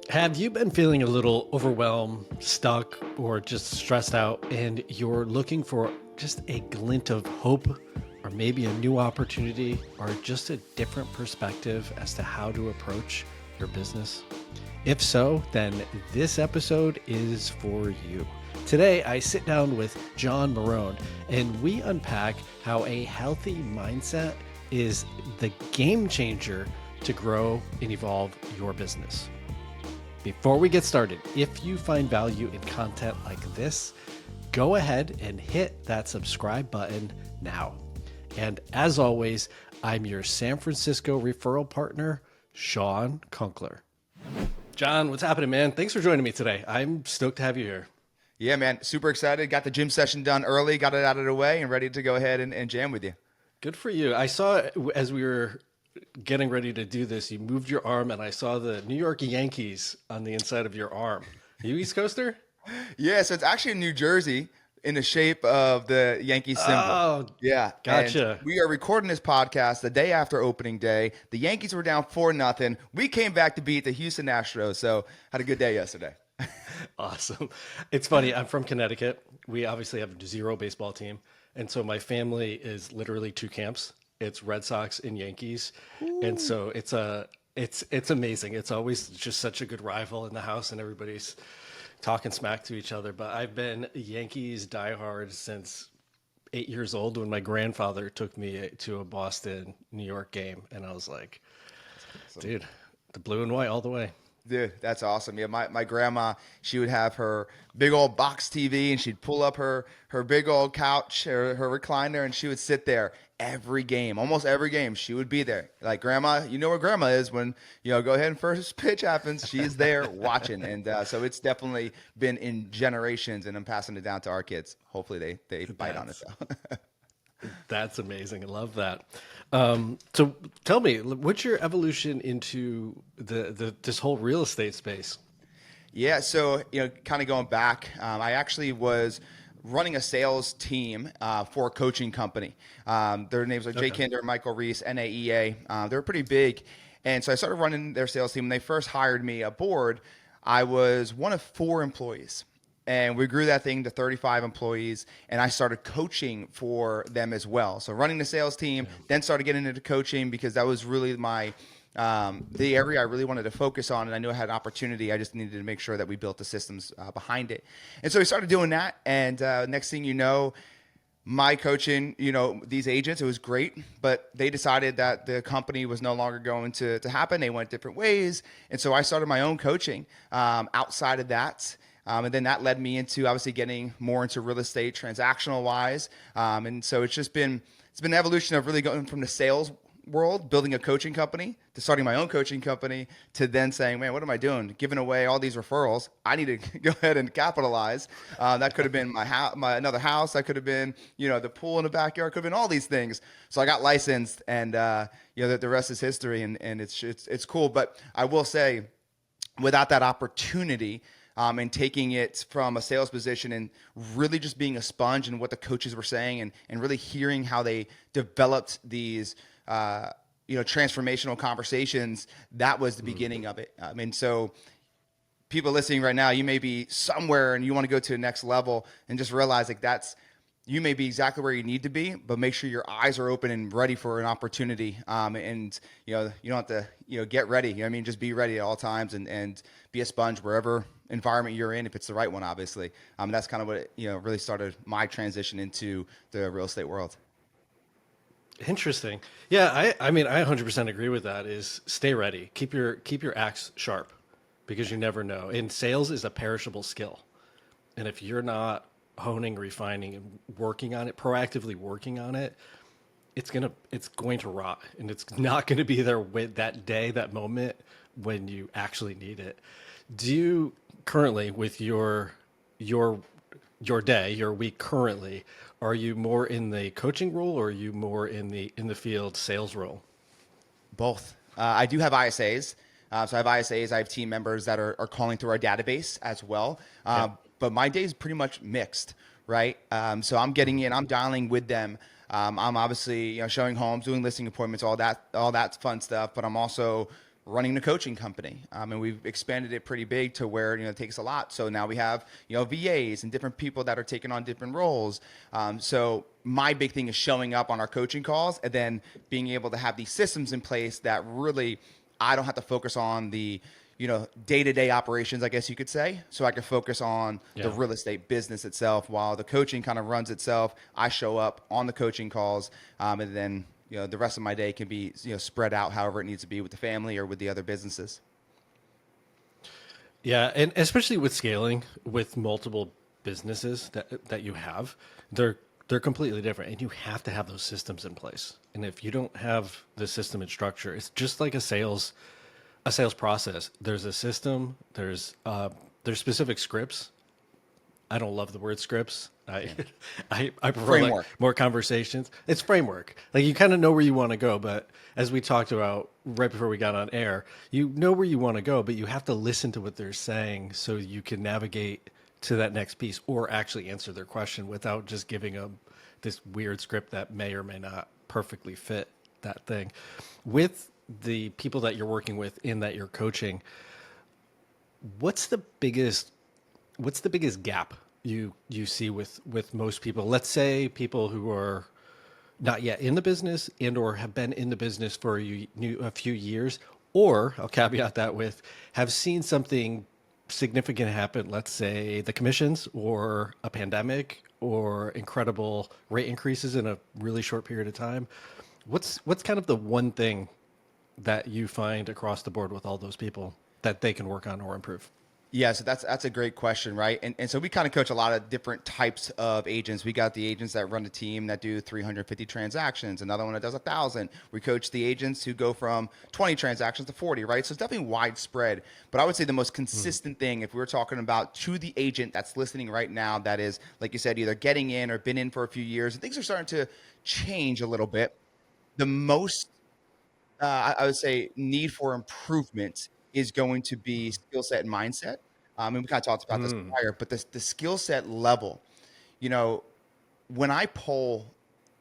Have you been feeling a little overwhelmed, stuck, or just stressed out, and you're looking for just a glint of hope, or maybe a new opportunity, or just a different perspective as to how to approach your business? If so, then this episode is for you. Today, I sit down with Jonathan Marrone, and we unpack how a healthy mindset is the game changer to grow and evolve your business. Before we get started, if you find value in content like this, go ahead and hit that subscribe button now. And as always, I'm your San Francisco referral partner, Shawn Kunkler. John, what's happening, man? Thanks for joining me today. I'm stoked to have you here. Yeah, man, super excited. Got the gym session done early, got it out of the way, and ready to go ahead and jam with you. Good for you. I saw as we were getting ready to do this, you moved your arm, and I saw the New York Yankees on the inside of your arm. Are you East Coaster? Yeah, so it's actually in New Jersey in the shape of the Yankee symbol. Oh, Yeah, gotcha. and we are recording this podcast the day after opening day. The Yankees were down 4-0. We came back to beat the Houston Astros, so had a good day yesterday. Awesome. It's funny. I'm from Connecticut. We obviously have zero baseball team. And so my family is literally two camps. It's Red Sox and Yankees. And so it's amazing. It's always just such a good rival in the house and everybody's talking smack to each other. But I've been Yankees diehard since 8 years old when my grandfather took me to a Boston, New York game. And I was like, dude, the blue and white all the way. Dude, that's awesome. Yeah, my grandma, she would have her big old box TV and she'd pull up her big old couch, her recliner, and she would sit there every game, almost every game. She would be there. Like, grandma, you know where grandma is when, go ahead and first pitch happens. She's there watching. And so it's definitely been in generations, and I'm passing it down to our kids. Hopefully they bite on it, though. That's amazing. I love that. So tell me, what's your evolution into this whole real estate space? Yeah, so kind of going back, I actually was running a sales team for a coaching company. Their names are Jay Kinder, Michael Reese, NAEA. They're pretty big, and so I started running their sales team. When they first hired me aboard, I was one of 4 employees. And we grew that thing to 35 employees, and I started coaching for them as well. So running the sales team, then started getting into coaching because that was really my the area I really wanted to focus on, and I knew I had an opportunity. I just needed to make sure that we built the systems behind it. And so we started doing that, and next thing you know, my coaching, these agents, it was great, but they decided that the company was no longer going to happen. They went different ways, and so I started my own coaching outside of that. And then that led me into obviously getting more into real estate transactional wise. And so it's been an evolution of really going from the sales world, building a coaching company, to starting my own coaching company, to then saying, man, what am I doing? Giving away all these referrals. I need to go ahead and capitalize. That could have been my another house. That could have been, the pool in the backyard. Could have been all these things. So I got licensed, and the rest is history. And it's cool. But I will say, without that opportunity, and taking it from a sales position and really just being a sponge and what the coaches were saying, and really hearing how they developed these, transformational conversations, that was the beginning of it. So people listening right now, you may be somewhere and you want to go to the next level, and just realize you may be exactly where you need to be, but make sure your eyes are open and ready for an opportunity. And you don't have to, get ready. Just be ready at all times, and be a sponge wherever environment you're in, if it's the right one, obviously. That's kind of what really started my transition into the real estate world. Interesting. Yeah, I 100% agree with that. Is stay ready. Keep your axe sharp, because you never know. And sales is a perishable skill. And if you're not honing, refining, and working on it, proactively working on it, it's going to rot, and it's not going to be there with that day, that moment when you actually need it. Do you currently, with your day, your week currently, are you more in the coaching role, or are you more in the field sales role? Both. I do have ISAs. So I have ISAs. I have team members that are calling through our database as well. But my day is pretty much mixed, right? So I'm getting in, I'm dialing with them. I'm obviously showing homes, doing listing appointments, all that fun stuff. But I'm also running the coaching company. And we've expanded it pretty big to where, it takes a lot. So now we have, VAs and different people that are taking on different roles. So my big thing is showing up on our coaching calls and then being able to have these systems in place that really I don't have to focus on the, day-to-day operations, I guess you could say. So I can focus on the real estate business itself while the coaching kind of runs itself. I show up on the coaching calls, and then, the rest of my day can be, spread out however it needs to be with the family or with the other businesses. Yeah, and especially with scaling with multiple businesses that you have, they're completely different, and you have to have those systems in place. And if you don't have the system and structure, it's just like a sales process. There's a system. There's specific scripts. I don't love the word scripts. I prefer like more conversations. It's framework. Like you kind of know where you want to go, but as we talked about right before we got on air, you know where you want to go, but you have to listen to what they're saying so you can navigate to that next piece or actually answer their question without just giving them this weird script that may or may not perfectly fit that thing. With the people that you're working with in that you're coaching, what's the biggest gap you see with most people? Let's say people who are not yet in the business and or have been in the business for a few years, or I'll caveat that with have seen something significant happen, let's say the commissions or a pandemic or incredible rate increases in a really short period of time. What's kind of the one thing that you find across the board with all those people that they can work on or improve? Yeah, so that's a great question, right? And so we kind of coach a lot of different types of agents. We got the agents that run a team that do 350 transactions, another one that does 1,000. We coach the agents who go from 20 transactions to 40, right? So it's definitely widespread. But I would say the most consistent thing, if we were talking about to the agent that's listening right now, that is, like you said, either getting in or been in for a few years, and things are starting to change a little bit. The most, I would say, need for improvement is going to be skill set and mindset. And we kind of talked about this prior, but the skill set level, when I poll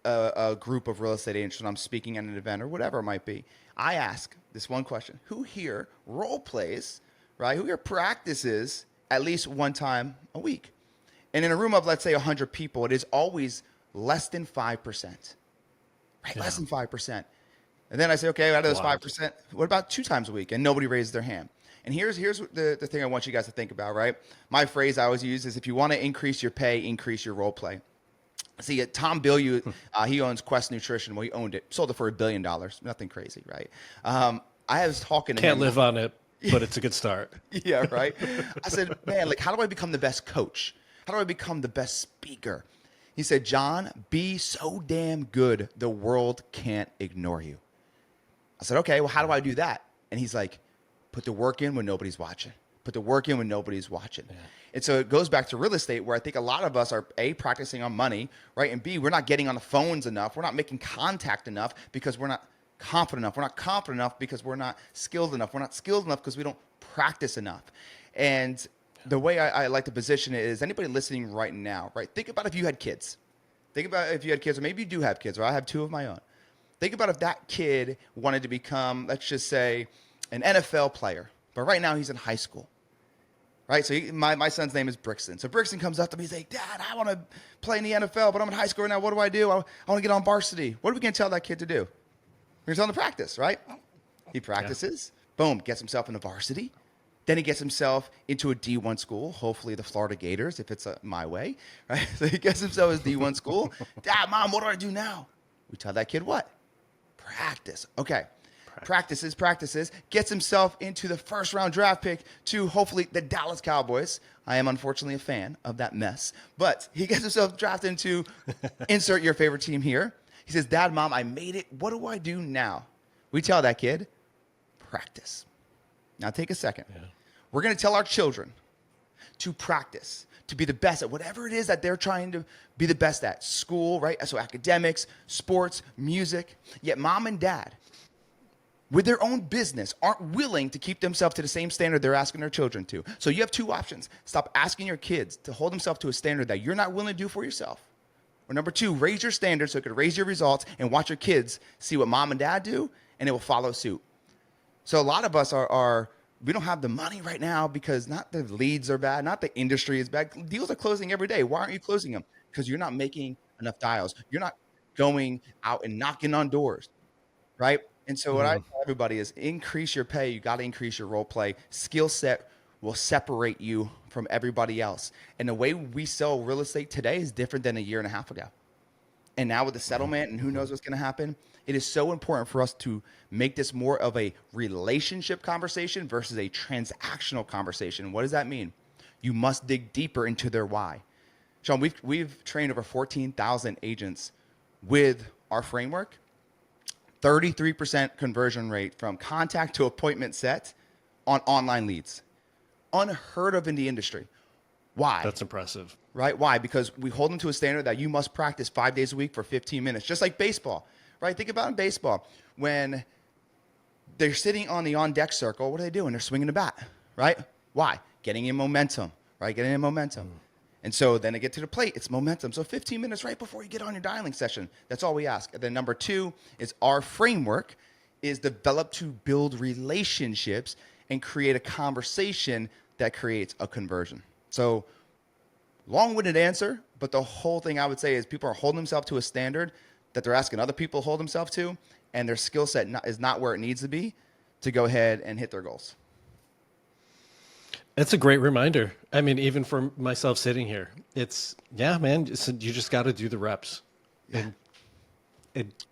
a group of real estate agents when I'm speaking at an event or whatever it might be, I ask this one question: who here role plays, right? Who here practices at least one time a week? And in a room of, let's say, 100 people, it is always less than 5%, right? Yeah. Less than 5%. And then I say, okay, out of those 5%, what about 2 times a week? And nobody raises their hand. And here's the thing I want you guys to think about, right? My phrase I always use is, if you want to increase your pay, increase your role play. See, Tom Bilyeu, he owns Quest Nutrition. Well, he owned it, sold it for $1 billion. Nothing crazy, right? I was talking to him. Can't live on it, but it's a good start. Yeah, right? I said, man, how do I become the best coach? How do I become the best speaker? He said, John, be so damn good the world can't ignore you. I said, okay, well, how do I do that? And he's like, put the work in when nobody's watching. Put the work in when nobody's watching. Yeah. And so it goes back to real estate, where I think a lot of us are A, practicing on money, right? And B, we're not getting on the phones enough. We're not making contact enough because we're not confident enough. We're not confident enough because we're not skilled enough. We're not skilled enough because we don't practice enough. And the way I like to position it is, anybody listening right now, right? Think about if you had kids. Think about if you had kids, or maybe you do have kids, or I have 2 of my own. Think about if that kid wanted to become, let's just say, an NFL player, but right now he's in high school, right? So my son's name is Brixton. So Brixton comes up to me and he's like, Dad, I want to play in the NFL, but I'm in high school right now. What do I do? I want to get on varsity. What are we going to tell that kid to do? We're going to tell him to practice, right? He practices, boom, gets himself into varsity. Then he gets himself into a D1 school, hopefully the Florida Gators, if it's my way, right? So he gets himself his D1 school. Dad, Mom, what do I do now? We tell that kid what? Practice. Okay. Practices, gets himself into the first round draft pick to hopefully the Dallas Cowboys. I am unfortunately a fan of that mess, but he gets himself drafted into insert your favorite team here. He says, Dad, Mom, I made it. What do I do now? We tell that kid, practice. Now take a second. Yeah. We're going to tell our children to practice, to be the best at whatever it is that they're trying to be the best at. School, right? So academics, sports, music. Yet mom and dad, with their own business, aren't willing to keep themselves to the same standard they're asking their children to. So you have 2 options. Stop asking your kids to hold themselves to a standard that you're not willing to do for yourself. Or number 2, raise your standards so it could raise your results, and watch your kids see what mom and dad do, and it will follow suit. So a lot of us are we don't have the money right now because not the leads are bad, not the industry is bad. Deals are closing every day. Why aren't you closing them? Because you're not making enough dials. You're not going out and knocking on doors, right? And so what I Mm, tell everybody is increase your pay. You got to increase your role play. Skill set will separate you from everybody else. And the way we sell real estate today is different than a year and a half ago. And now with the settlement and who knows what's going to happen, it is so important for us to make this more of a relationship conversation versus a transactional conversation. What does that mean? You must dig deeper into their why. Shawn, we've trained over 14,000 agents with our framework. 33% conversion rate from contact to appointment set on online leads. Unheard of in the industry. Why? that's impressive. Right? Why? Because we hold them to a standard that you must practice 5 days a week for 15 minutes, just like baseball, right? Think about in baseball when they're sitting on the on deck circle. What are they doing? They're swinging the bat, right? Why? Getting in momentum, right? Getting in momentum. And so then they get to the plate, it's momentum. So 15 minutes right before you get on your dialing session. That's all we ask. And then number 2 is our framework is developed to build relationships and create a conversation that creates a conversion. So long-winded answer, but the whole thing I would say is people are holding themselves to a standard that they're asking other people to hold themselves to, and their skill set is not where it needs to be to go ahead and hit their goals. It's a great reminder. I mean, even for myself sitting here, it's, yeah, man, you just got to do the reps. And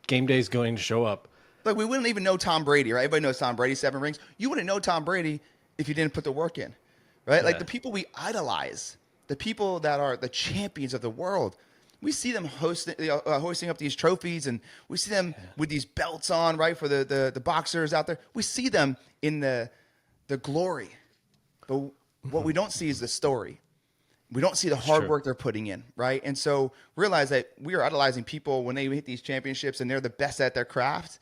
game day is going to show up. Like we wouldn't even know Tom Brady, right? Everybody knows Tom Brady, 7 rings. You wouldn't know Tom Brady if you didn't put the work in, right? Like the people we idolize, the people that are the champions of the world, we see them hoisting up these trophies, and we see them with these belts on, right, for the boxers out there. We see them in the glory. But what we don't see is the story. We don't see the hard work they're putting in, right? And so realize that we are idolizing people when they hit these championships and they're the best at their craft.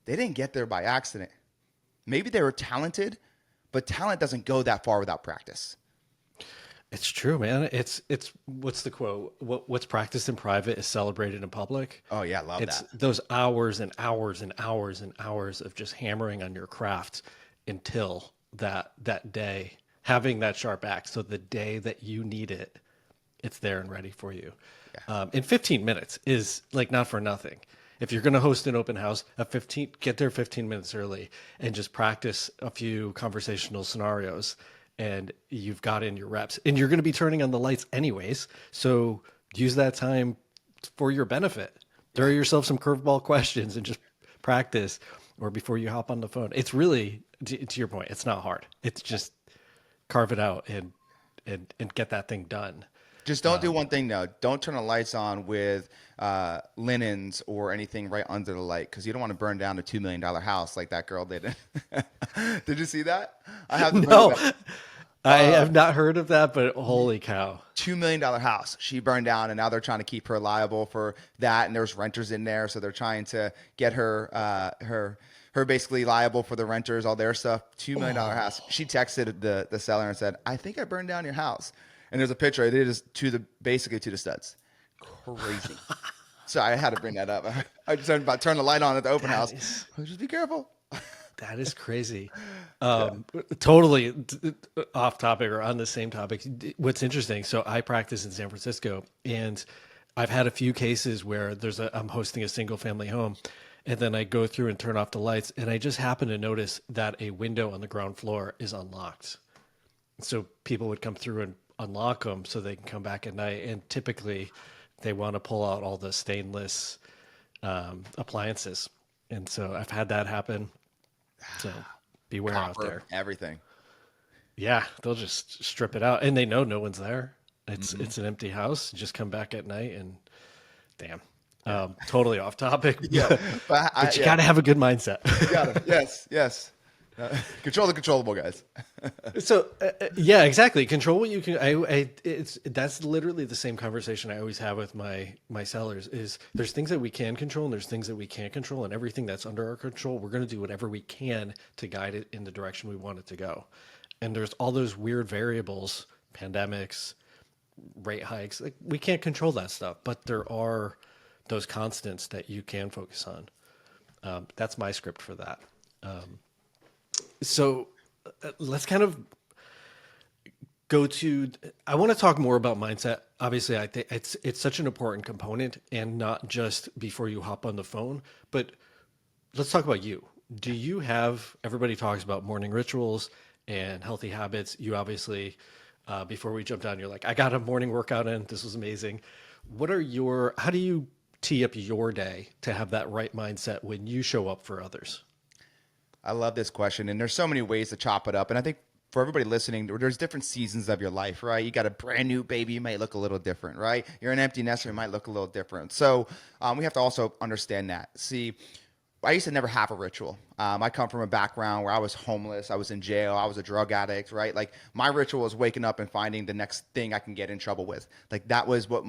They didn't get there by accident. Maybe they were talented, but talent doesn't go that far without practice. It's true, man. It's what's the quote? What's practiced in private is celebrated in public. Oh yeah, love It's that. those hours and hours and hours and hours of just hammering on your craft until that day, having that sharp axe. So the day that you need it, it's there and ready for you. In 15 minutes is like not for nothing. If you're going to host an open house, get there 15 minutes early and just practice a few conversational scenarios, and you've got in your reps. And you're going to be turning on the lights anyways, so use that time for your benefit. Throw yourself some curveball questions and just practice, or before you hop on the phone. It's really, to your point, it's not hard. It's just carve it out and get that thing done. Just don't do one thing though. Don't turn the lights on with linens or anything right under the light, because you don't want to burn down a $2 million house like that girl did. Did you see that? I have to No, bring it back. I have not heard of that, but holy cow. $2 million house she burned down, and now they're trying to keep her liable for that, and there's renters in there, so they're trying to get her her basically liable for the renters, all their stuff. $2 million house. She texted the seller and said, I think I burned down your house. And there's a picture. It is basically to the studs. Crazy. So I had to bring that up. I just about to turn the light on at the open house. Just be careful. That is crazy. Totally off topic or on the same topic. What's interesting, so I practice in San Francisco, and I've had a few cases where I'm hosting a single family home, and then I go through and turn off the lights, and I just happen to notice that a window on the ground floor is unlocked. So people would come through and unlock them so they can come back at night. And typically they want to pull out all the stainless appliances. And so I've had that happen. So beware out there. Everything. Yeah, they'll just strip it out, and they know no one's there. It's an empty house. Just come back at night, and damn. Totally off topic. Yeah, but you got to have a good mindset. You got to. Yes. Control the controllable, guys. So yeah, exactly. Control what you can. That's literally the same conversation I always have with my sellers. Is there's things that we can control and there's things that we can't control, and everything that's under our control, we're going to do whatever we can to guide it in the direction we want it to go. And there's all those weird variables, pandemics, rate hikes. Like, we can't control that stuff, but there are those constants that you can focus on. That's my script for that. So let's kind of go to, I want to talk more about mindset. Obviously, I think it's such an important component, and not just before you hop on the phone, but let's talk about you. Do you have, everybody talks about morning rituals and healthy habits. You obviously, before we jump down, you're like, I got a morning workout in. This was amazing. How do you tee up your day to have that right mindset when you show up for others? I love this question, and there's so many ways to chop it up. And I think for everybody listening, there's different seasons of your life, right? You got a brand new baby, you might look a little different, right? You're an empty nester, it might look a little different. So we have to also understand that. See, I used to never have a ritual. I come from a background where I was homeless, I was in jail, I was a drug addict, right? Like my ritual was waking up and finding the next thing I can get in trouble with. Like that was what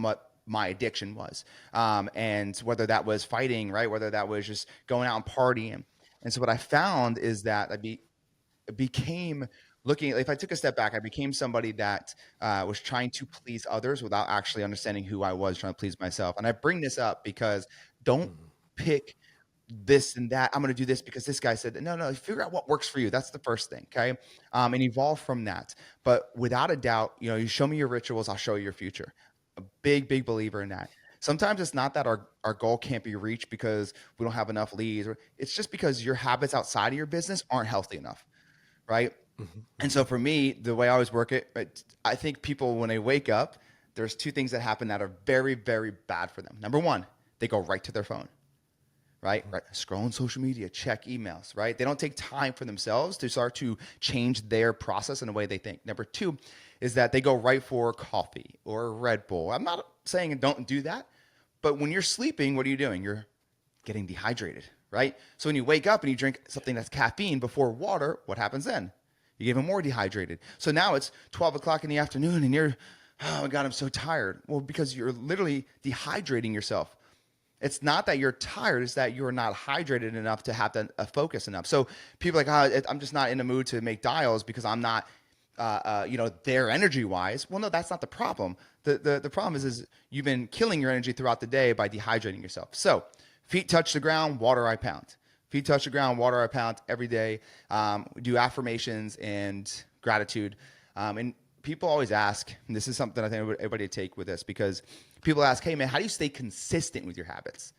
my addiction was. And whether that was fighting, right? Whether that was just going out and partying. And so what I found is that became looking, if I took a step back, I became somebody that was trying to please others without actually understanding who I was trying to please myself. And I bring this up because don't pick this and that. I'm going to do this because this guy said that. No, figure out what works for you. That's the first thing. Okay. And evolve from that. But without a doubt, you show me your rituals, I'll show you your future. A big believer in that. Sometimes it's not that our goal can't be reached because we don't have enough leads, or it's just because your habits outside of your business aren't healthy enough. Right. And so for me, the way I always work it, I think people, when they wake up, there's two things that happen that are very bad for them. Number one, they go right to their phone. Right? Scrolling social media, check emails, right? They don't take time for themselves to start to change their process and the way they think. Number two is that they go right for coffee or a Red Bull. I'm not saying don't do that, but when you're sleeping, what are you doing? You're getting dehydrated, right? So when you wake up and you drink something that's caffeine before water, what happens then? You get even more dehydrated. So now it's 12 o'clock in the afternoon and you're, oh my God, I'm so tired. Well, because you're literally dehydrating yourself. It's not that you're tired, it's that you're not hydrated enough to have a focus enough. So people are like, oh, I'm just not in the mood to make dials because I'm not, there energy wise. Well, no, that's not the problem. The problem is you've been killing your energy throughout the day by dehydrating yourself. So feet touch the ground, water I pound. Feet touch the ground, water I pound every day. We do affirmations and gratitude. And people always ask, and this is something I think everybody take with this, because people ask, hey man, how do you stay consistent with your habits?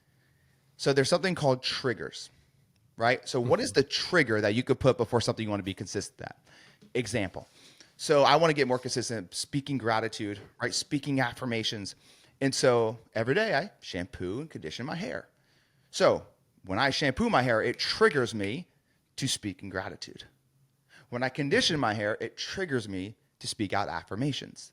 So there's something called triggers, right? So what is the trigger that you could put before something you want to be consistent at? Example. So I want to get more consistent speaking gratitude, right? Speaking affirmations. And so every day I shampoo and condition my hair. So when I shampoo my hair, it triggers me to speak in gratitude. When I condition my hair, it triggers me to speak out affirmations.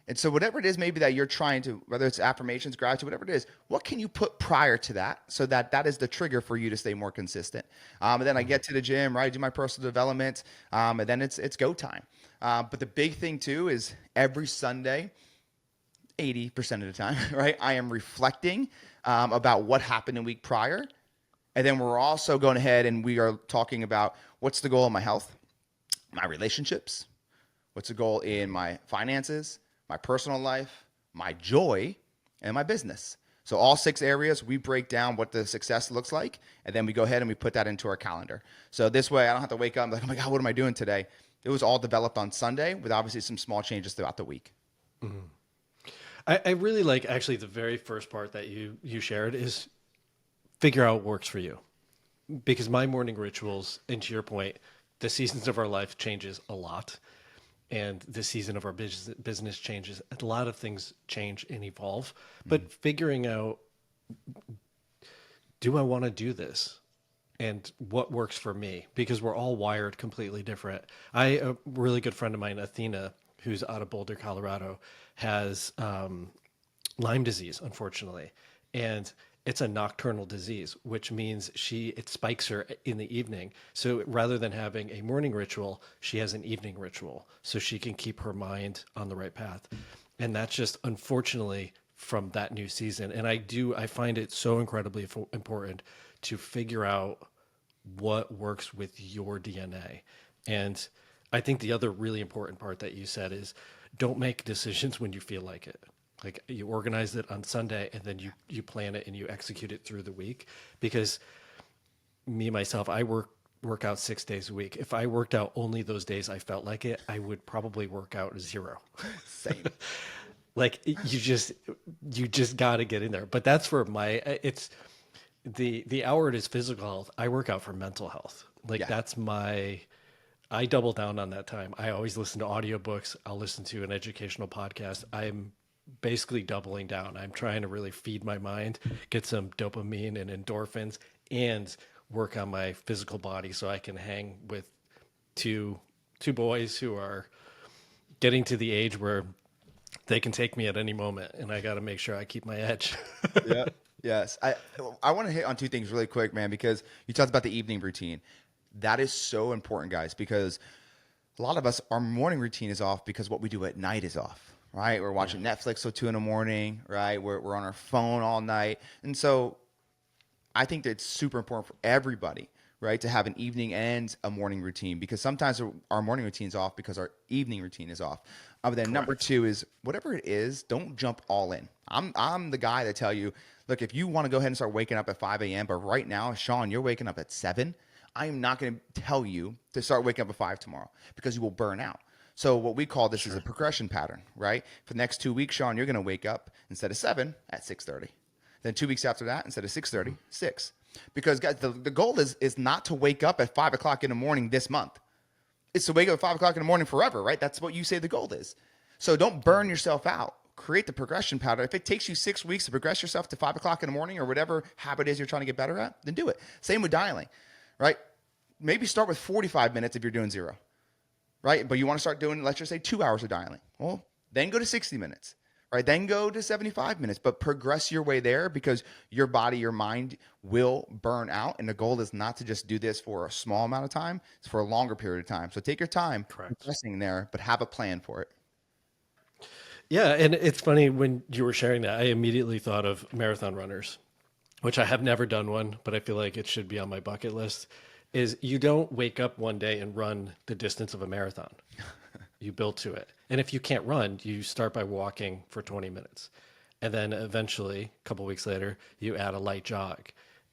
And so whatever it is, maybe that you're trying to, whether it's affirmations, gratitude, whatever it is, what can you put prior to that so that that is the trigger for you to stay more consistent? And then I get to the gym, right? I do my personal development, and then it's go time. But the big thing too is every Sunday, 80% of the time, right? I am reflecting about what happened in week prior. And then we're also going ahead and we are talking about what's the goal of my health, my relationships, what's the goal in my finances, my personal life, my joy, and my business. So all 6 areas, we break down what the success looks like, and then we go ahead and we put that into our calendar. So this way I don't have to wake up and be like, oh my God, what am I doing today? It was all developed on Sunday with obviously some small changes throughout the week. I really like actually the very first part that you shared is figure out what works for you. Because my morning rituals, and to your point, the seasons of our life changes a lot. And the season of our business changes. A lot of things change and evolve. But figuring out, do I want to do this? And what works for me? Because we're all wired completely different. A really good friend of mine, Athena, who's out of Boulder, Colorado, has Lyme disease, unfortunately. And it's a nocturnal disease, which means it spikes her in the evening. So rather than having a morning ritual, she has an evening ritual so she can keep her mind on the right path. And that's just unfortunately from that new season. And I find it so incredibly important to figure out what works with your DNA. And I think the other really important part that you said is don't make decisions when you feel like it. Like you organize it on Sunday and then you plan it and you execute it through the week. Because me, myself, I work work out 6 days a week. If I worked out only those days I felt like it, I would probably work out 0. Same. Like you just got to get in there. But that's for it's the hour it is physical health. I work out for mental health. Like Yeah. that's I double down on that time. I always listen to audiobooks. I'll listen to an educational podcast. I'm basically doubling down. I'm trying to really feed my mind, get some dopamine and endorphins, and work on my physical body so I can hang with two boys who are getting to the age where they can take me at any moment, and I got to make sure I keep my edge. Yeah. Yes. I want to hit on two things really quick, man, because you talked about the evening routine. That is so important, guys, because a lot of us, our morning routine is off because what we do at night is off, right? We're watching Netflix till 2 a.m, right? We're on our phone all night. And so I think that it's super important for everybody, right, to have an evening and a morning routine, because sometimes our morning routine is off because our evening routine is off. But then number two is whatever it is, don't jump all in. I'm the guy that tell you, look, if you want to go ahead and start waking up at 5 a.m., but right now, Shawn, you're waking up at 7, I am not going to tell you to start waking up at 5 tomorrow because you will burn out. So what we call this is a progression pattern, right? For the next 2 weeks, Shawn, you're going to wake up instead of 7 at 6:30. Then 2 weeks after that, instead of 6:30, 6. Because guys, the goal is not to wake up at 5 o'clock in the morning this month. It's to wake up at 5 o'clock in the morning forever, right? That's what you say the goal is. So don't burn yourself out. Create the progression pattern. If it takes you 6 weeks to progress yourself to 5 o'clock in the morning or whatever habit is you're trying to get better at, then do it. Same with dialing, right? Maybe start with 45 minutes if you're doing 0, right? But you want to start doing, let's just say 2 hours of dialing. Well, then go to 60 minutes, right? Then go to 75 minutes, but progress your way there, because your body, your mind will burn out. And the goal is not to just do this for a small amount of time. It's for a longer period of time. So take your time progressing there, but have a plan for it. Yeah, and it's funny when you were sharing that, I immediately thought of marathon runners, which I have never done one, but I feel like it should be on my bucket list. Is you don't wake up one day and run the distance of a marathon. You build to it. And if you can't run, you start by walking for 20 minutes. And then eventually, a couple weeks later, you add a light jog.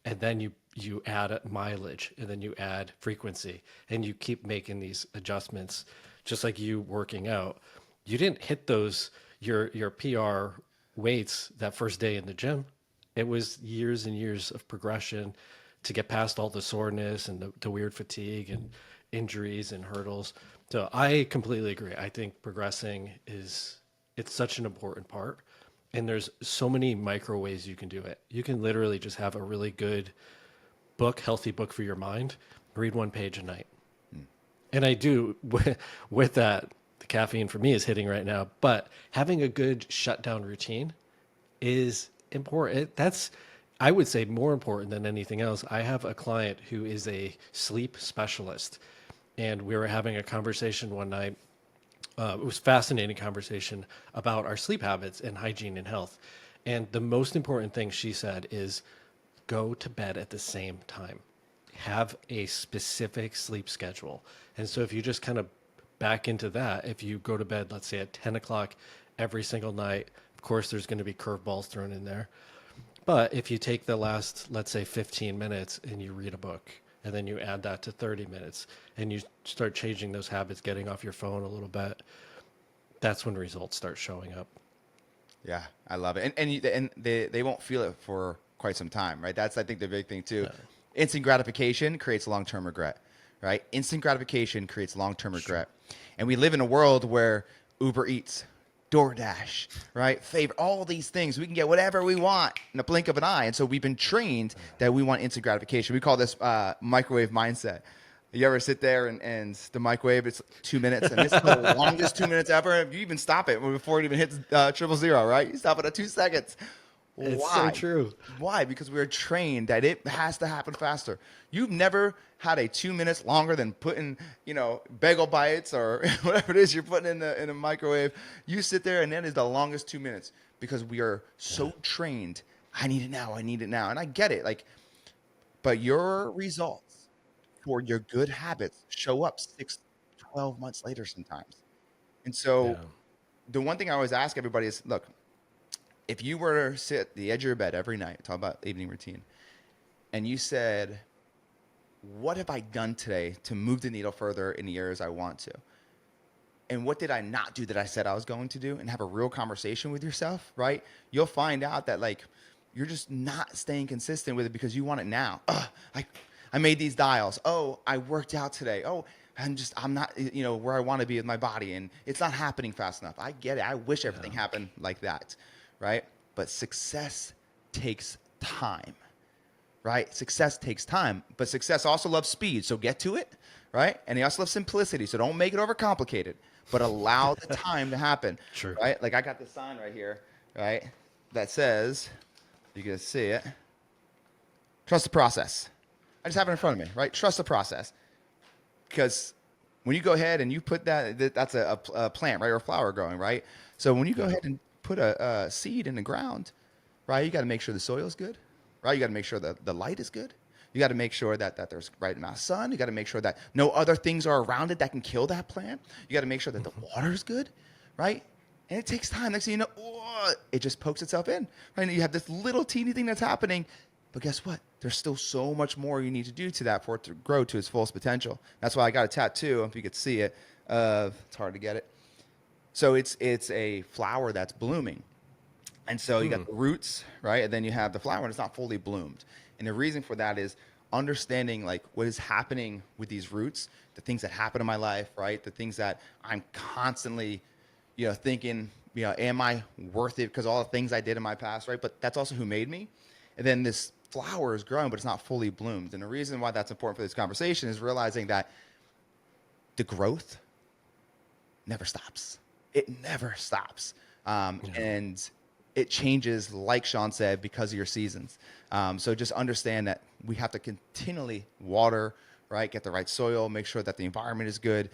And then you add mileage, and then you add frequency, and you keep making these adjustments, just like you working out. You didn't hit your PR weights that first day in the gym. It was years and years of progression to get past all the soreness and the weird fatigue and injuries and hurdles. So I completely agree. I think progressing it's such an important part. And there's so many micro ways you can do it. You can literally just have a really good book, healthy book for your mind, read 1 page a night. And I do with that. The caffeine for me is hitting right now, but having a good shutdown routine is important. That's, I would say, more important than anything else. I have a client who is a sleep specialist, and we were having a conversation one night. It was a fascinating conversation about our sleep habits and hygiene and health. And the most important thing she said is go to bed at the same time. Have a specific sleep schedule. And so if you just kind of back into that, if you go to bed, let's say at 10 o'clock every single night, of course, there's going to be curveballs thrown in there. But if you take the last, let's say 15 minutes and you read a book, and then you add that to 30 minutes and you start changing those habits, getting off your phone a little bit, that's when results start showing up. Yeah, I love it. And they won't feel it for quite some time, right? That's, I think, the big thing too. Instant gratification creates long-term regret, right? Instant gratification creates long-term regret. And we live in a world where Uber Eats, DoorDash, right? Favorite, all these things. We can get whatever we want in a blink of an eye. And so we've been trained that we want instant gratification. We call this microwave mindset. You ever sit there and the microwave, it's 2 minutes, and it's the longest 2 minutes ever. You even stop it before it even hits 000, right? You stop it at 2 seconds. It's Why? so true. Why? Because we're trained that it has to happen faster. You've never had a 2 minutes longer than putting, bagel bites or whatever it is you're putting in a microwave. You sit there, and that is the longest 2 minutes, because we are so trained. I need it now. I need it now. And I get it. But your results for your good habits show up 6, 12 months later sometimes. And so the one thing I always ask everybody is, look, if you were to sit at the edge of your bed every night, talk about evening routine, and you said, what have I done today to move the needle further in the areas I want to? And what did I not do that I said I was going to do? And have a real conversation with yourself, right? You'll find out that like you're just not staying consistent with it because you want it now. I made these dials. Oh, I worked out today. Oh, I'm not, where I want to be with my body, and it's not happening fast enough. I get it. I wish everything happened like that, right? But success takes time, right? Success takes time, but success also loves speed. So get to it, right? And they also love simplicity. So don't make it overcomplicated, but allow the time to happen, True. right? Like I got this sign right here, right? That says, you can see it, trust the process. I just have it in front of me, right? Trust the process. Because when you go ahead and you put that's a plant, right? Or a flower growing, right? So when you go ahead and put a seed in the ground, right? You got to make sure the soil is good, right? You got to make sure that the light is good. You got to make sure that there's right amount of sun. You got to make sure that no other things are around it that can kill that plant. You got to make sure that the water is good, right? And it takes time. Next thing you know, it just pokes itself in, right? And you have this little teeny thing that's happening. But guess what? There's still so much more you need to do to that for it to grow to its fullest potential. That's why I got a tattoo, if you could see it. It's hard to get it. So it's a flower that's blooming. And so you got the roots, right? And then you have the flower, and it's not fully bloomed. And the reason for that is understanding like what is happening with these roots, the things that happen in my life, right? The things that I'm constantly, thinking, am I worth it because all the things I did in my past, right? But that's also who made me. And then this flower is growing, but it's not fully bloomed. And the reason why that's important for this conversation is realizing that the growth never stops. It never stops. And it changes, like Shawn said, because of your seasons. So just understand that we have to continually water, right? Get the right soil, make sure that the environment is good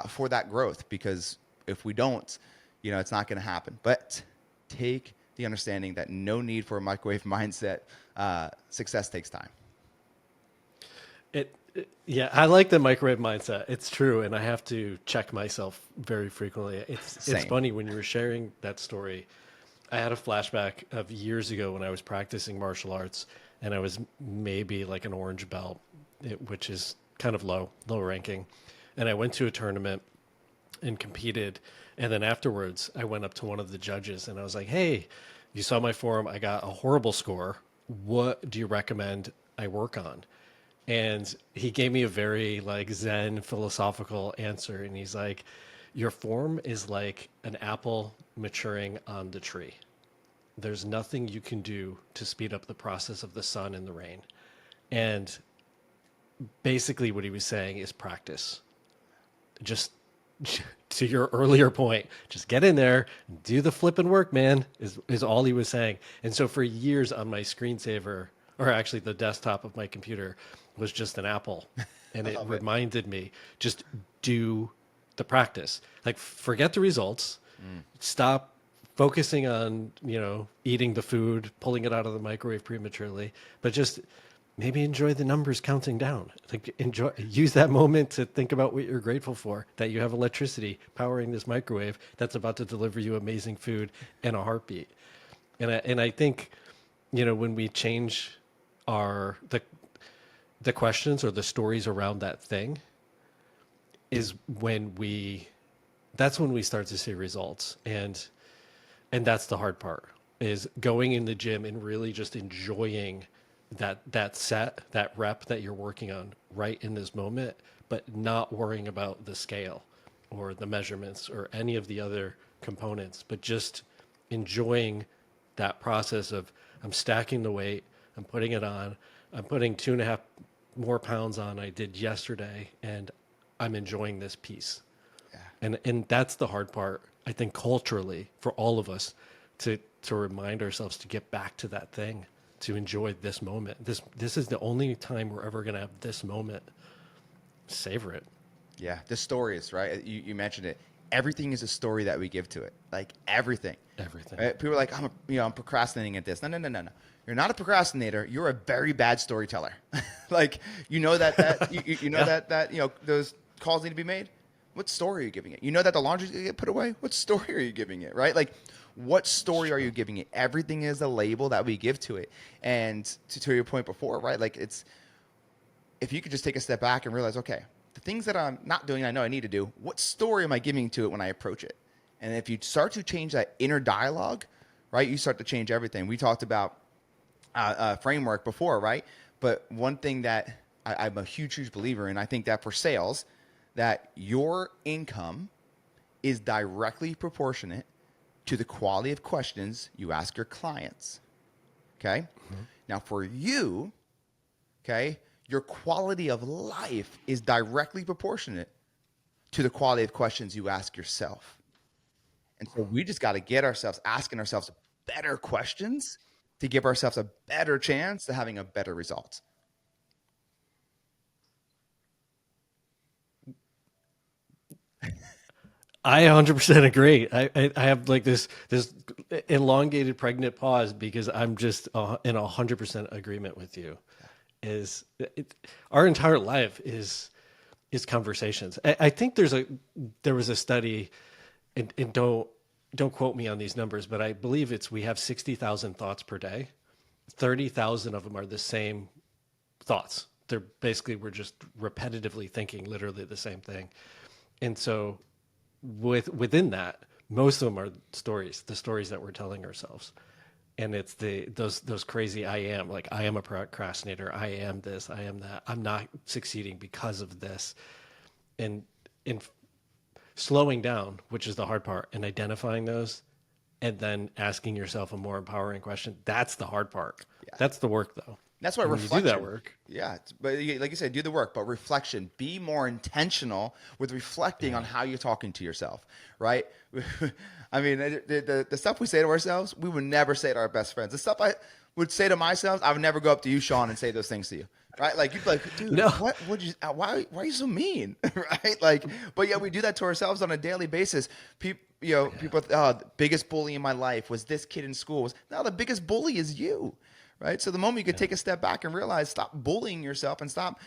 for that growth. Because if we don't, it's not going to happen. But take the understanding that no need for a microwave mindset. Success takes time. Yeah, I like the microwave mindset. It's true, and I have to check myself very frequently. It's funny when you were sharing that story. I had a flashback of years ago when I was practicing martial arts, and I was maybe like an orange belt, which is kind of low ranking. And I went to a tournament and competed. And then afterwards, I went up to one of the judges and I was like, hey, you saw my form. I got a horrible score. What do you recommend I work on? And he gave me a very like Zen philosophical answer. And he's like, your form is like an apple maturing on the tree. There's nothing you can do to speed up the process of the sun and the rain. And basically what he was saying is practice. Just to your earlier point, just get in there, do the flipping work, man, is all he was saying. And so for years on my screensaver, or actually the desktop of my computer, was just an apple. And it reminded me, just do the practice. Like, forget the results. Stop focusing on, eating the food, pulling it out of the microwave prematurely, but just maybe enjoy the numbers counting down. Like, use that moment to think about what you're grateful for, that you have electricity powering this microwave that's about to deliver you amazing food and a heartbeat. And I think, when we change the questions or the stories around that thing, is that's when we start to see results. And that's the hard part, is going in the gym and really just enjoying that rep that you're working on right in this moment, but not worrying about the scale or the measurements or any of the other components, but just enjoying that process of, I'm stacking the weight, I'm putting it on, I'm putting 2.5 more pounds on I did yesterday, and I'm enjoying this piece. Yeah. And that's the hard part, I think, culturally for all of us, to remind ourselves to get back to that thing, to enjoy this moment. This is the only time we're ever going to have this moment. Savor it. Yeah. The stories, right? You mentioned it. Everything is a story that we give to it. Like everything. Right? People are like, I'm procrastinating at this. No. You're not a procrastinator. You're a very bad storyteller. Like, that those calls need to be made. What story are you giving it? You know that the laundry's going to get put away? What story are you giving it, right? Like, what story are you giving it? Everything is a label that we give to it. And to your point before, right? Like, if you could just take a step back and realize, okay, the things that I'm not doing, I know I need to do, what story am I giving to it when I approach it? And if you start to change that inner dialogue, right, you start to change everything. We talked about framework before, right? But one thing that I'm a huge believer in, I think that for sales, that your income is directly proportionate to the quality of questions you ask your clients. Okay. Mm-hmm. Now for you, okay, your quality of life is directly proportionate to the quality of questions you ask yourself. And so we just got to get ourselves asking ourselves better questions to give ourselves a better chance to having a better result. I 100% agree. I have like this elongated pregnant pause because I'm just in 100% agreement with you. Is our entire life is conversations. I think there was a study, and don't quote me on these numbers, but I believe we have 60,000 thoughts per day. 30,000 of them are the same thoughts. They're basically, we're just repetitively thinking literally the same thing. And so within that, most of them are stories, the stories that we're telling ourselves. And it's those crazy I am a procrastinator, I am this, I am that, I'm not succeeding because of this. And in slowing down, which is the hard part, and identifying those, and then asking yourself a more empowering question, that's the hard part. Yeah. That's the work, though. That's why reflection. You do that work. Yeah, but like you said, do the work, but reflection. Be more intentional with reflecting on how you're talking to yourself, right? I mean, the stuff we say to ourselves, we would never say to our best friends. The stuff I would say to myself, I would never go up to you, Shawn, and say those things to you, right? Like you'd be like, dude, no. What would you? Why are you so mean, right? Like, but yeah, we do that to ourselves on a daily basis. People. People, the biggest bully in my life was this kid in school. No, the biggest bully is you, right? So the moment you could take a step back and realize, stop bullying yourself and stop,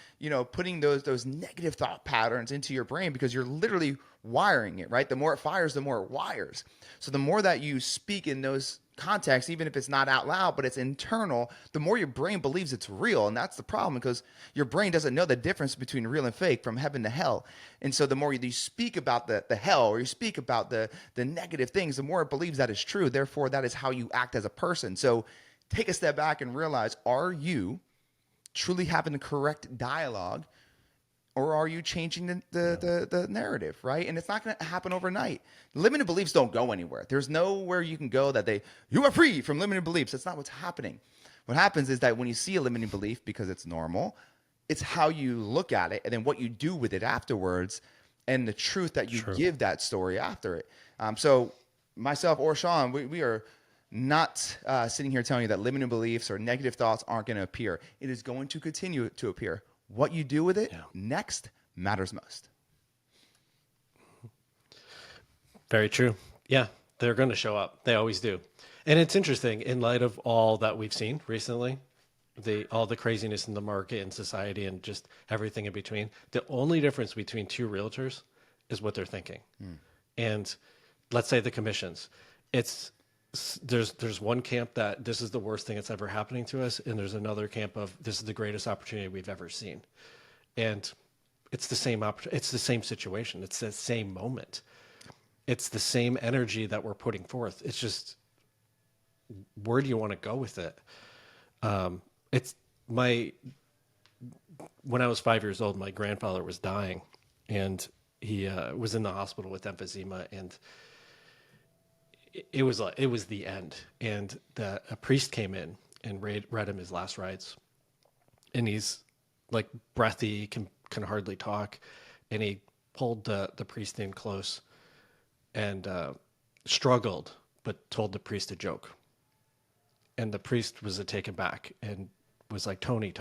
putting those negative thought patterns into your brain, because you're literally wiring it, right? The more it fires, the more it wires. So the more that you speak in those contexts, even if it's not out loud, but it's internal, the more your brain believes it's real. And that's the problem, because your brain doesn't know the difference between real and fake, from heaven to hell. And so the more you speak about the hell, or you speak about the negative things, the more it believes that is true. Therefore, that is how you act as a person. So take a step back and realize, are you truly having the correct dialogue, or are you changing the narrative, right? And it's not going to happen overnight. Limited beliefs don't go anywhere. There's nowhere you can go that you are free from limited beliefs. That's not what's happening. What happens is that when you see a limiting belief, because it's normal, it's how you look at it and then what you do with it afterwards, and the truth that you give that story after it. So myself or Shawn, we are not sitting here telling you that limiting beliefs or negative thoughts aren't going to appear. It is going to continue to appear. What you do with it next matters most. Very true. Yeah, they're going to show up. They always do. And it's interesting, in light of all that we've seen recently, all the craziness in the market and society and just everything in between, the only difference between two realtors is what they're thinking. And let's say the commissions. There's one camp that this is the worst thing that's ever happening to us, and there's another camp of this is the greatest opportunity we've ever seen. And it's the same it's the same situation. It's the same moment. It's the same energy that we're putting forth. It's just, where do you want to go with it? When I was 5 years old, my grandfather was dying, and he was in the hospital with emphysema, and it was the end. And a priest came in and read him his last rites, and he's like breathy, can hardly talk, and he pulled the priest in close and struggled, but told the priest a joke. And the priest was taken back and was like, Tony,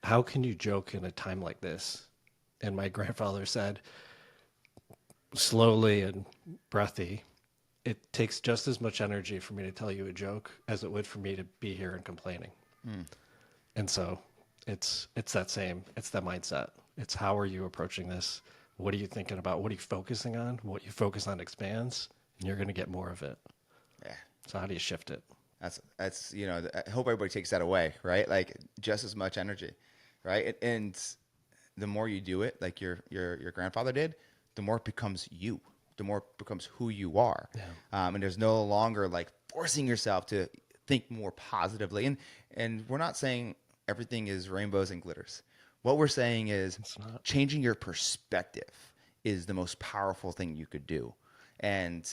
how can you joke in a time like this? And my grandfather said, slowly and breathy, it takes just as much energy for me to tell you a joke as it would for me to be here and complaining. And so it's that mindset. It's, how are you approaching this? What are you thinking about? What are you focusing on? What you focus on expands, and you're going to get more of it. Yeah. So how do you shift it? That's I hope everybody takes that away, right? Like, just as much energy. right? And the more you do it, like your grandfather did, the more it becomes you, the more it becomes who you are. Yeah. And there's no longer like forcing yourself to think more positively. And we're not saying everything is rainbows and glitters. What we're saying is It's not. changing your perspective is the most powerful thing you could do. And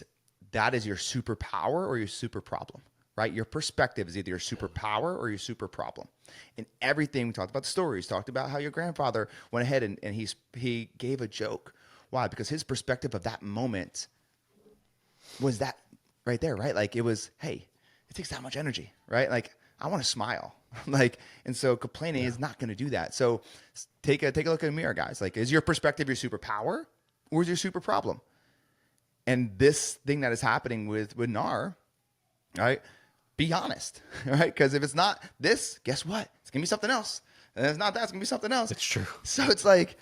that is your superpower or your super problem, right? Your perspective is either your superpower or your super problem. And everything, we talked about the stories, talked about how your grandfather went ahead and he gave a joke. Why? Because his perspective of that moment was that right there, right? Like it was, hey, it takes that much energy, right? Like I want to smile. Like, and so complaining is not going to do that. So take a look in the mirror, guys. Like, is your perspective your superpower or is your super problem? And this thing that is happening with NAR, right? Be honest, right? Because if it's not this, guess what? It's gonna be something else. And if it's not that, it's gonna be something else. It's true. So it's like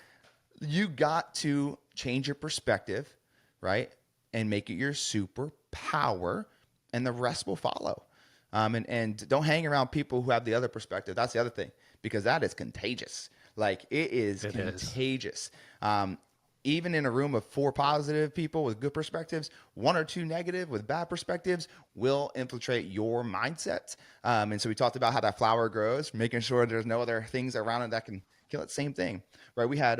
you got to change your perspective, right? And make it your superpower, and the rest will follow. And don't hang around people who have the other perspective. That's the other thing, because that is contagious. Like it is contagious. Even in a room of 4 positive people with good perspectives, 1 or 2 negative with bad perspectives will infiltrate your mindset. And so we talked about how that flower grows, making sure there's no other things around it that can kill it. Same thing, right? We had,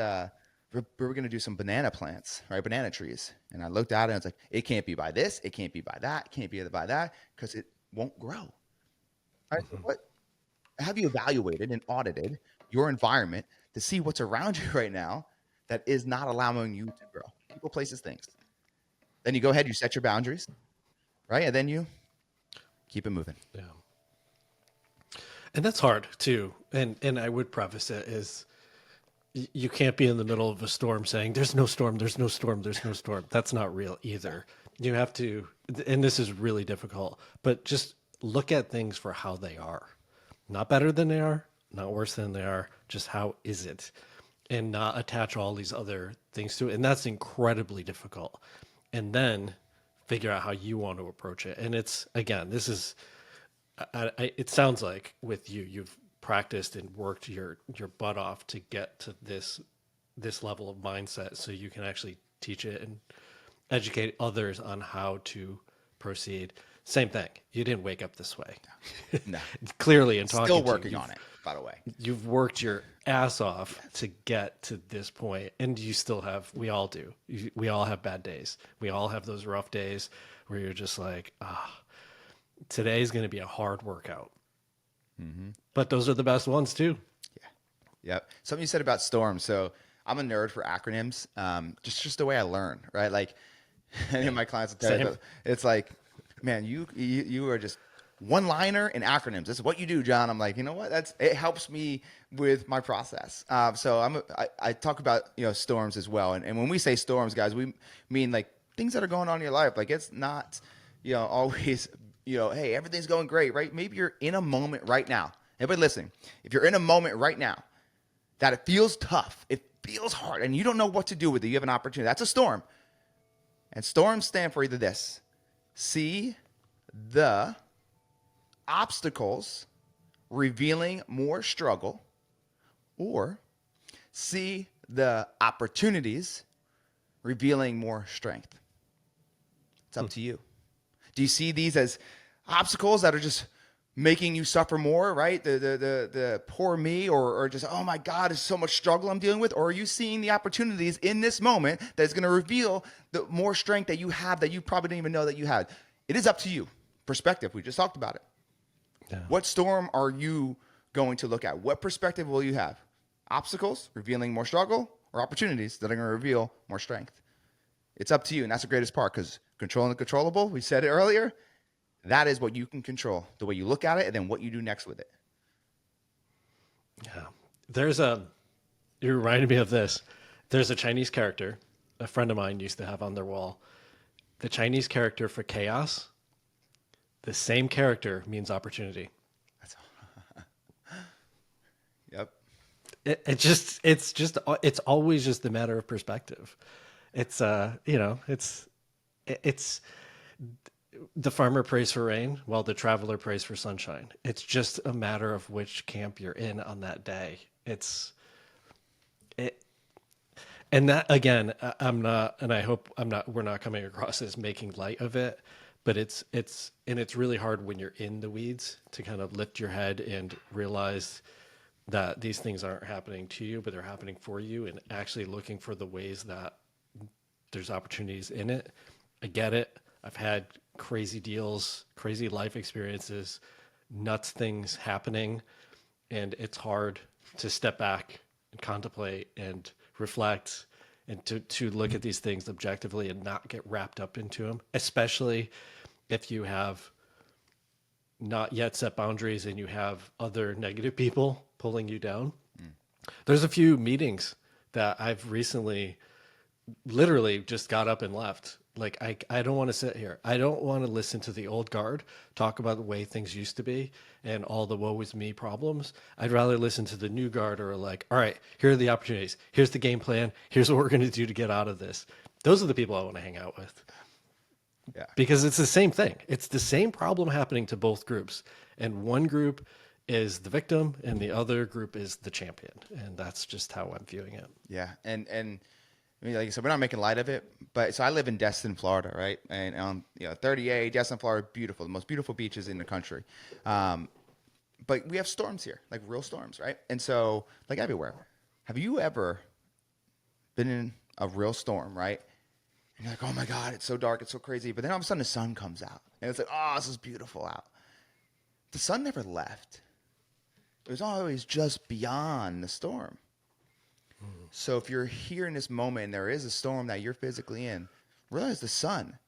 we were going to do some banana plants, right? Banana trees. And I looked at it and it's like, it can't be by this. It can't be by that. It can't be by that because it won't grow. Right? So what have you evaluated and audited your environment to see what's around you right now that is not allowing you to grow? People, places, things. Then you go ahead, you set your boundaries, right? And then you keep it moving. Yeah. And that's hard too. And I would preface it is you can't be in the middle of a storm saying there's no storm, there's no storm, there's no storm. That's not real either. You have to, and this is really difficult, but just look at things for how they are. Not better than they are, not worse than they are, just how is it? And not attach all these other things to it. And that's incredibly difficult. And then figure out how you want to approach it. And it's, again, this is, it sounds like with you, you've practiced and worked your butt off to get to this level of mindset so you can actually teach it and educate others on how to proceed. Same thing. You didn't wake up this way. No. Clearly, in talking Still to you, working on it, by the way. You've worked your ass off to get to this point, and you still have, we all do. We all have bad days. We all have those rough days where you're just like, today's going to be a hard workout. Mm-hmm. But those are the best ones too. Yeah. Yep. Something you said about storms. So I'm a nerd for acronyms. Just the way I learn, right? Like any of my clients will tell you, it's like, man, you are just one-liner in acronyms. This is what you do, John. I'm like, you know what? It helps me with my process. So I talk about storms as well. And when we say storms, guys, we mean like things that are going on in your life. Like it's not always hey, everything's going great, right? Maybe you're in a moment right now. Everybody listening, if you're in a moment right now that it feels tough, it feels hard, and you don't know what to do with it, you have an opportunity. That's a storm. And storms stand for either this: see the obstacles revealing more struggle, or see the opportunities revealing more strength. It's up to you. Do you see these as obstacles that are just making you suffer more, right? The poor me, or just, oh my God, there's so much struggle I'm dealing with? Or are you seeing the opportunities in this moment that's going to reveal the more strength that you have that you probably didn't even know that you had? It is up to you. Perspective, we just talked about it. Yeah. What storm are you going to look at? What perspective will you have? Obstacles revealing more struggle, or opportunities that are going to reveal more strength? It's up to you, and that's the greatest part, because controlling the controllable, we said it earlier, that is what you can control, the way you look at it and then what you do next with it. Yeah. You reminded me of this. There's a Chinese character a friend of mine used to have on their wall. The Chinese character for chaos, the same character means opportunity. Yep. It's always just a matter of perspective. It's the farmer prays for rain while the traveler prays for sunshine. It's just a matter of which camp you're in on that day. It's it, and that again, I'm not, and I hope I'm not. We're not coming across as making light of it, but it's really hard when you're in the weeds to kind of lift your head and realize that these things aren't happening to you, but they're happening for you, and actually looking for the ways that there's opportunities in it. I get it. I've had crazy deals, crazy life experiences, nuts things happening, and it's hard to step back and contemplate and reflect and to look at these things objectively and not get wrapped up into them, especially if you have not yet set boundaries and you have other negative people pulling you down. There's a few meetings that I've recently literally just got up and left. Like, I don't want to sit here. I don't want to listen to the old guard talk about the way things used to be and all the woe is me problems. I'd rather listen to the new guard or like, all right, here are the opportunities. Here's the game plan. Here's what we're going to do to get out of this. Those are the people I want to hang out with. Yeah. Because it's the same thing. It's the same problem happening to both groups. And one group is the victim and the other group is the champion. And that's just how I'm viewing it. Yeah. And I mean, like I said, we're not making light of it, but so I live in Destin, Florida, right? And 30A, Destin, Florida, beautiful, the most beautiful beaches in the country. But we have storms here, like real storms, right? And so, like everywhere, have you ever been in a real storm, right? And you're like, oh my God, it's so dark, it's so crazy. But then all of a sudden the sun comes out, and it's like, oh, this is beautiful out. The sun never left. It was always just beyond the storm. So if you're here in this moment and there is a storm that you're physically in, realize the sun,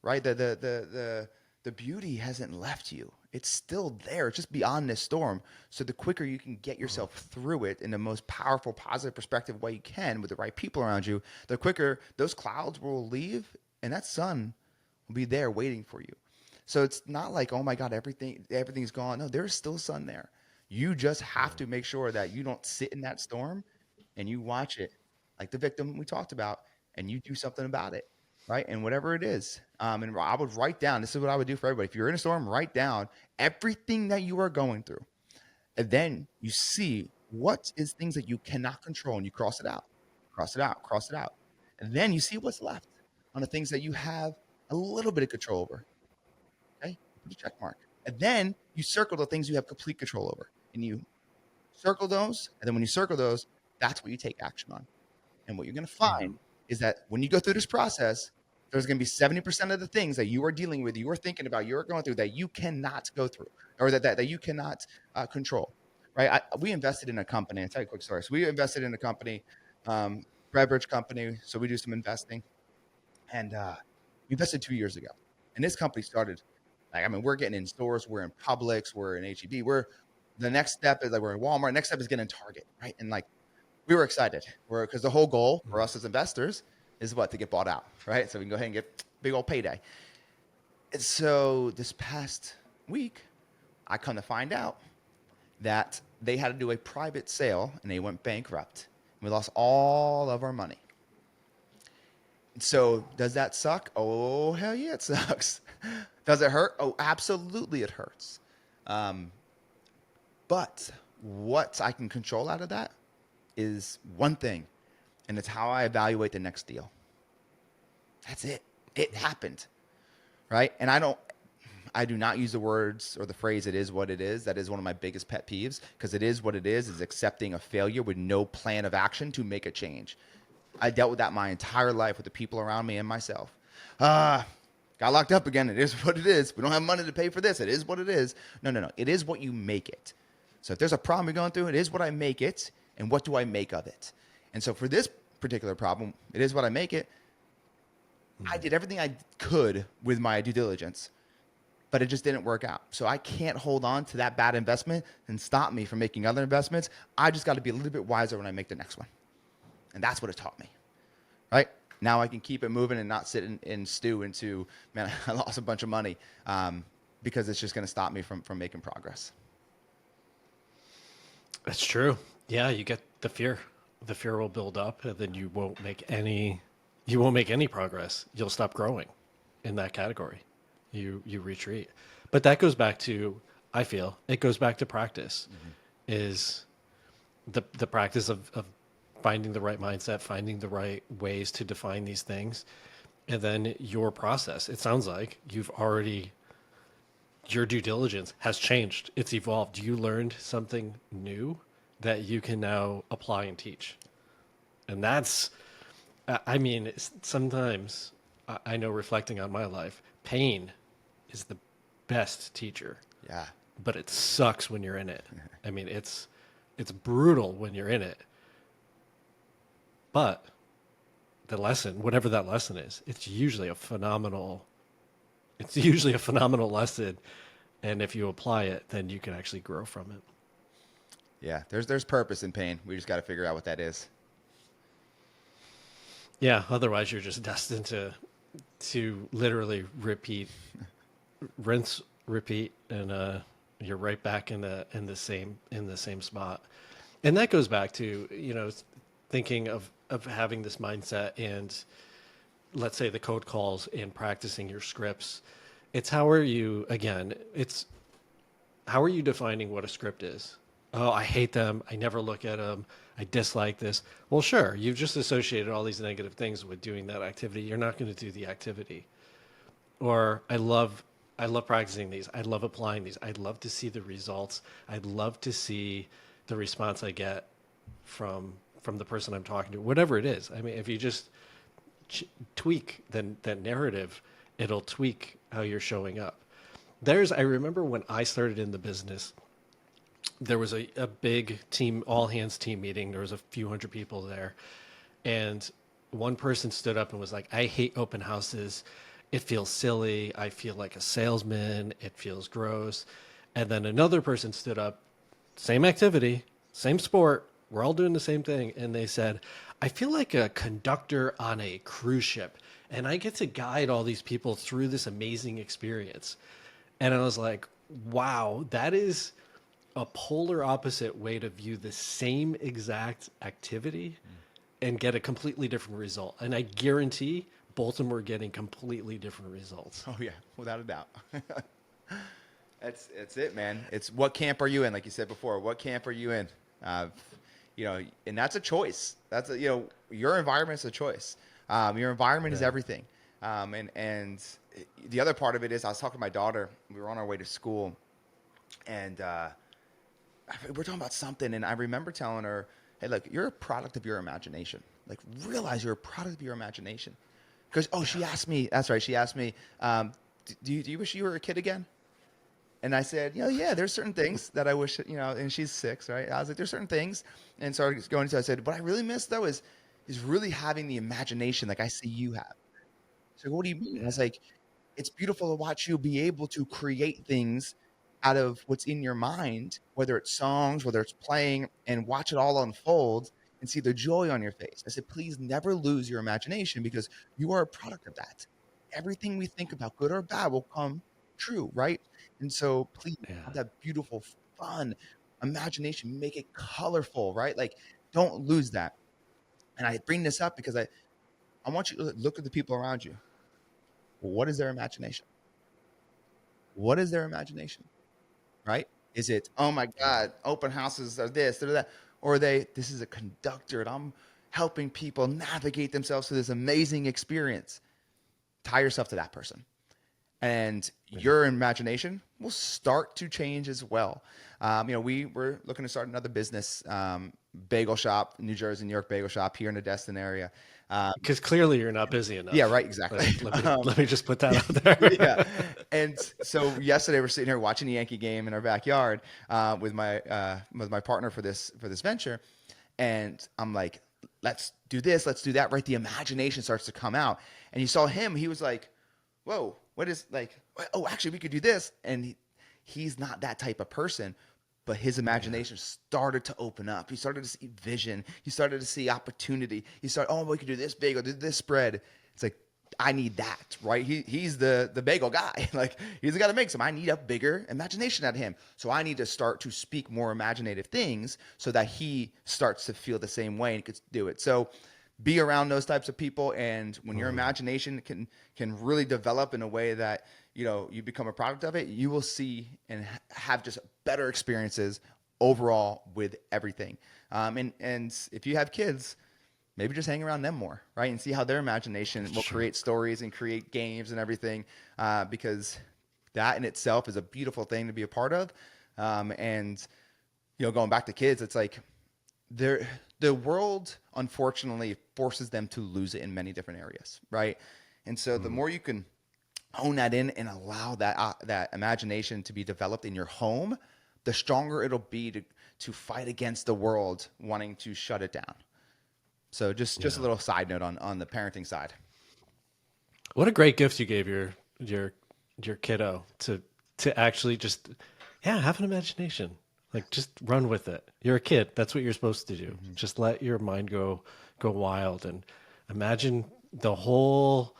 right? The beauty hasn't left you. It's still there. It's just beyond this storm. So the quicker you can get yourself through it in the most powerful, positive perspective way you can with the right people around you, the quicker those clouds will leave and that sun will be there waiting for you. So it's not like, oh my God, everything's gone. No, there's still sun there. You just have to make sure that you don't sit in that storm and you watch it like the victim we talked about, and you do something about it, right? And whatever it is. And I would write down, this is what I would do for everybody. If you're in a storm, write down everything that you are going through. And then you see what is things that you cannot control, and you cross it out, cross it out, cross it out. And then you see what's left on the things that you have a little bit of control over. Okay? Put a check mark. And then you circle the things you have complete control over. And you circle those, and then when you circle those, that's what you take action on. And what you're going to find is that when you go through this process, there's going to be 70% of the things that you are dealing with, you are thinking about, you're going through that you cannot go through, or that you cannot control, right? We invested in a company. I'll tell you a quick story. So we invested in a company, beverage company. So we do some investing. And we invested 2 years ago. And this company started, we're getting in stores. We're in Publix. We're in H-E-B. The next step is we're in Walmart. Next step is getting in Target, right? And we were excited because the whole goal for us as investors is what? To get bought out, right? So we can go ahead and get big old payday. And so this past week, I come to find out that they had to do a private sale and they went bankrupt. We lost all of our money. So does that suck? Oh, hell yeah, it sucks. Does it hurt? Oh, absolutely it hurts. But what I can control out of that is one thing, and it's how I evaluate the next deal. That's it. It happened, right? And I do not use the words or the phrase, it is what it is. That is one of my biggest pet peeves, because it is what it is accepting a failure with no plan of action to make a change. I dealt with that my entire life with the people around me and myself. Got locked up again. It is what it is. We don't have money to pay for this. It is what it is. No. It is what you make it. So if there's a problem you're going through, it is what I make it. And what do I make of it? And so for this particular problem, it is what I make it. I did everything I could with my due diligence, but it just didn't work out. So I can't hold on to that bad investment and stop me from making other investments. I just got to be a little bit wiser when I make the next one. And that's what it taught me, right? Now I can keep it moving and not sit and stew into, man, I lost a bunch of money because it's just going to stop me from making progress. That's true. Yeah, you get the fear. The fear will build up, and then you won't make any progress. You'll stop growing in that category. You retreat. But that goes back to, I feel, it goes back to practice. Is the practice of finding the right mindset, finding the right ways to define these things, and then your process. It sounds like your due diligence has changed. It's evolved. You learned something new that you can now apply and teach. And that's, I mean, sometimes I know, reflecting on my life, pain is the best teacher, Yeah. but it sucks when you're in it. I mean, it's brutal when you're in it. But the lesson, whatever that lesson is, it's usually a phenomenal lesson. And if you apply it, then you can actually grow from it. Yeah. There's purpose in pain. We just got to figure out what that is. Yeah. Otherwise you're just destined to literally rinse, repeat, and you're right back in the same spot. And that goes back to, thinking of having this mindset, and let's say the code calls and practicing your scripts. It's how are you defining what a script is? Oh, I hate them. I never look at them. I dislike this. Well, sure, you've just associated all these negative things with doing that activity. You're not going to do the activity. Or I love practicing these. I love applying these. I'd love to see the results. I'd love to see the response I get from the person I'm talking to, whatever it is. I mean, if you just tweak that narrative, it'll tweak how you're showing up. I remember when I started in the business, there was a big team, all hands team meeting. There was a few hundred people there. And one person stood up and was like, I hate open houses. It feels silly. I feel like a salesman. It feels gross. And then another person stood up, same activity, same sport. We're all doing the same thing. And they said, I feel like a conductor on a cruise ship, and I get to guide all these people through this amazing experience. And I was like, wow, that is a polar opposite way to view the same exact activity and get a completely different result. And I guarantee both of them were getting completely different results. Oh yeah, without a doubt. That's it, man. It's what camp are you in? Like you said before, what camp are you in? And that's a choice. Your environment's a choice. Your environment is everything. And the other part of it is, I was talking to my daughter. We were on our way to school, and we're talking about something. And I remember telling her, "Hey, look, you're a product of your imagination. Like, realize you're a product of your imagination." Because she asked me. That's right. She asked me, "Do you wish you were a kid again?" And I said, yeah, there's certain things that I wish, and she's 6, right? I was like, there's certain things. And so I was going into, I said, what I really miss though is really having the imagination like I see you have. So what do you mean? And I was like, it's beautiful to watch you be able to create things out of what's in your mind, whether it's songs, whether it's playing, and watch it all unfold and see the joy on your face. I said, please never lose your imagination, because you are a product of that. Everything we think about, good or bad, will come true, right? And so please have that beautiful, fun imagination, make it colorful, right? Like, don't lose that. And I bring this up because I want you to look at the people around you. What is their imagination? What is their imagination, right? Is it, oh my God, open houses are this, they're that, or this is a conductor and I'm helping people navigate themselves through this amazing experience. Tie yourself to that person. And your imagination will start to change as well. We were looking to start another business, bagel shop, New Jersey, New York bagel shop here in the Destin area. Because clearly you're not busy enough. Yeah, right, exactly. Let me just put that out there. Yeah. And so yesterday we're sitting here watching the Yankee game in our backyard with my partner for this venture. And I'm like, let's do this, let's do that, right? The imagination starts to come out. And you saw him, he was like, whoa, what is like, oh, actually we could do this. And he's not that type of person, but his imagination started to open up. He started to see vision. He started to see opportunity. He started, oh, we could do this bagel, do this spread. It's like, I need that, right? He's the bagel guy. Like, he's the guy that makes them. I need a bigger imagination out of him. So I need to start to speak more imaginative things so that he starts to feel the same way and could do it. So be around those types of people. And when your imagination can really develop in a way that, you become a product of it, you will see and have just better experiences overall with everything. And if you have kids, maybe just hang around them more, right? And see how their imagination will create stories and create games and everything, because that in itself is a beautiful thing to be a part of. And, going back to kids, it's like the world, unfortunately, forces them to lose it in many different areas, right? And so the more you can hone that in and allow that imagination to be developed in your home, the stronger it'll be to fight against the world wanting to shut it down. So just a little side note on the parenting side. What a great gift you gave your kiddo to actually just have an imagination. Like, just run with it. You're a kid. That's what you're supposed to do. Mm-hmm. Just let your mind go wild and imagine this whole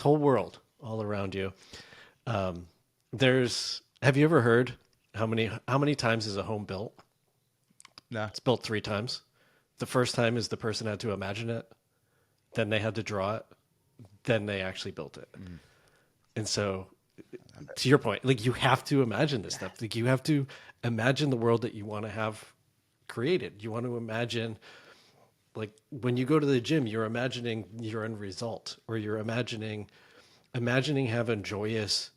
world all around you. Have you ever heard how many times is a home built? No. It's built 3 times. The first time is the person had to imagine it, then they had to draw it, then they actually built it. Mm. And so, to your point, like, you have to imagine this stuff. Like, you have to imagine the world that you want to have created. You want to imagine, like, when you go to the gym, you're imagining your end result, or you're imagining having a joyous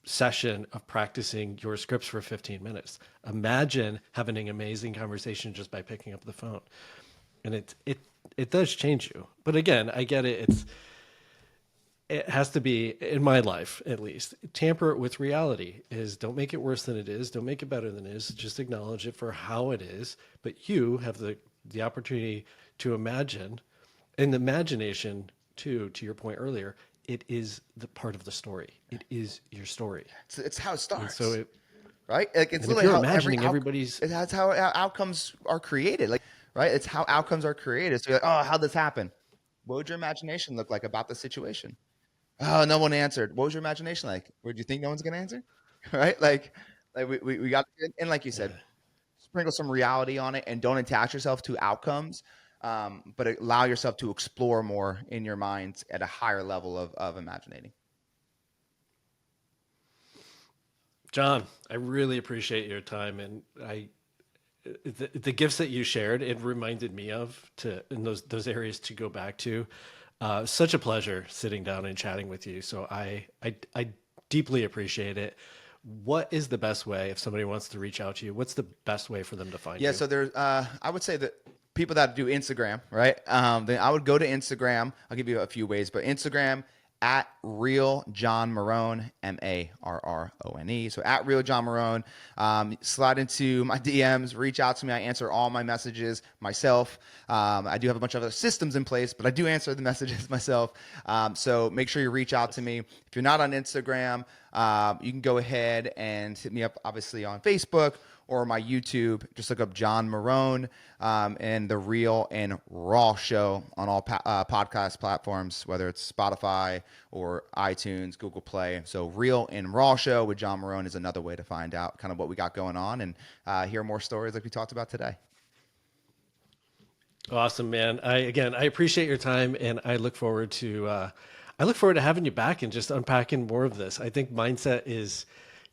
session of practicing your scripts for 15 minutes. Imagine having an amazing conversation just by picking up the phone. And it does change you. But again, I get it. It has to be, in my life at least, tamper it with reality. Don't make it worse than it is. Don't make it better than it is. Just acknowledge it for how it is. But you have the opportunity to imagine, and the imagination too, to your point earlier, it is the part of the story. It is your story. It's how it starts. And so right? Like, it's literally how that's how outcomes are created. Like, right? It's how outcomes are created. So you're like, oh, how'd this happen? What would your imagination look like about the situation? Oh, no one answered. What was your imagination like? Where do you think no one's going to answer? Right? Like we got, and like you said, sprinkle some reality on it, and don't attach yourself to outcomes, but allow yourself to explore more in your mind at a higher level of imagining. John, I really appreciate your time, and the gifts that you shared, it reminded me of in those areas to go back to. Such a pleasure sitting down and chatting with you. So I deeply appreciate it. What is the best way, if somebody wants to reach out to you, what's the best way for them to find you? Yeah, so there's, I would say that people that do Instagram, right? Then I would go to Instagram. I'll give you a few ways, but Instagram at Real John Marrone, Marrone. So at Real John Marrone, slide into my DMs, reach out to me. I answer all my messages myself. I do have a bunch of other systems in place, but I do answer the messages myself. So make sure you reach out to me. If you're not on Instagram, you can go ahead and hit me up, obviously, on Facebook or my YouTube. Just look up John Marrone, and the Real and Raw Show on all podcast platforms, whether it's Spotify or iTunes, Google Play. So Real and Raw Show with John Marrone is another way to find out kind of what we got going on and hear more stories like we talked about today. Awesome, man. I appreciate your time, and I look forward to having you back and just unpacking more of this. I think mindset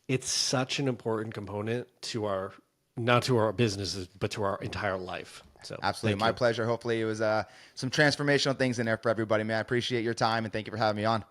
it's such an important component to not to our businesses, but to our entire life. So absolutely. My pleasure. Hopefully it was some transformational things in there for everybody, man. I appreciate your time, and thank you for having me on.